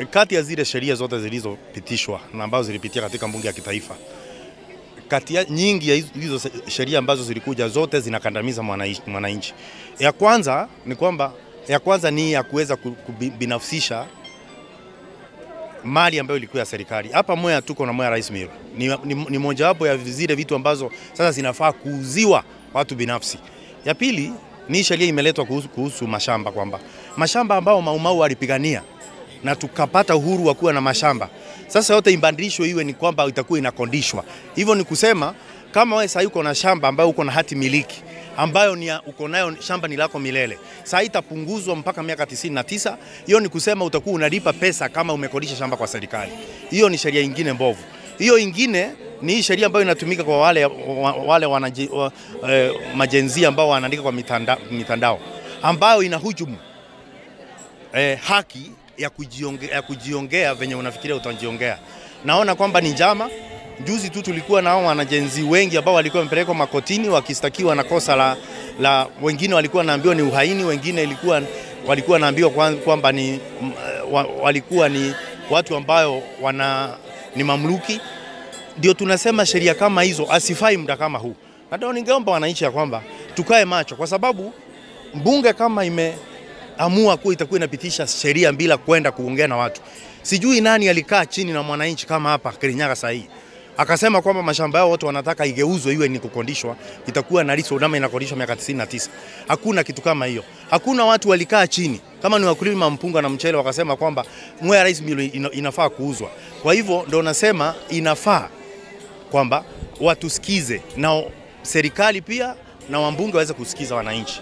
Kati ya zile sheria zote zilizopitishwa na ambazo zilipitia katika bunge ya kitaifa, kati ya nyingi ya hizo sheria ambazo zilikuja zote zinakandamiza mwananchi. Ya kwanza ni ya kuweza kubinafsisha mali ambayo ilikuwa ya serikali. Hapa Mwea tuko na Mwea Rice Mill. Ni mojawapo ya zile vitu ambazo sasa zinafaa kuuziwa watu binafsi. Ya pili ni sheria imeletwa kuhusu mashamba, kwamba mashamba ambao Maumau walipigania na tukapata uhuru wa kuwa na mashamba, sasa yote ibadilishwe iwe ni kwamba itakuwa inakondishwa. Hivyo ni kusema kama wewe sasa uko na shamba ambayo uko na hati miliki ambayo ni uko nayo, shamba ni lako milele, sasa itapunguzwa mpaka miaka 99. Hiyo ni kusema utakuwa unalipa pesa kama umekodisha shamba kwa serikali. Hiyo ni sheria nyingine mbovu. Hiyo nyingine ni sheria ambayo inatumika kwa wale majenzia ambao wanaandika kwa mitandao ambayo inahujumu haki ya kujiongea venye unafikiria utajiongea. Naona kwamba ni njama. Juzi tu tulikuwa na wanajenzi wengi ambao walikuwa wamepelekwa makotini wakistakiwa na kosa la wengine walikuwa naambiwa ni uhaini, wengine walikuwa naambiwa kwamba ni walikuwa ni watu ambao ni mamluki. Ndio tunasema sheria kama hizo asifai muda kama huu. Na ndio ningeomba wananchi ya kwamba tukae macho, kwa sababu bunge kama imeamua kuwa itakuwa inapitisha sheria bila kwenda kuongea na watu. Sijui nani alikaa chini na mwananchi kama hapa Kirinyaga saa hii akasema kwamba mashamba yao watu wanataka igeuzwe iwe ni kukondishwa, itakuwa na liso udama inakodishwa miaka 99. Hakuna kitu kama hiyo. Hakuna watu walikaa chini kama ni wakulima mpunga na mchele wakasema kwamba Mwea Rice Mill inafaa kuuzwa. Kwa hivyo ndio nasema inafaa kwamba watusikize na serikali pia na wambunge waweze kusikiza wananchi.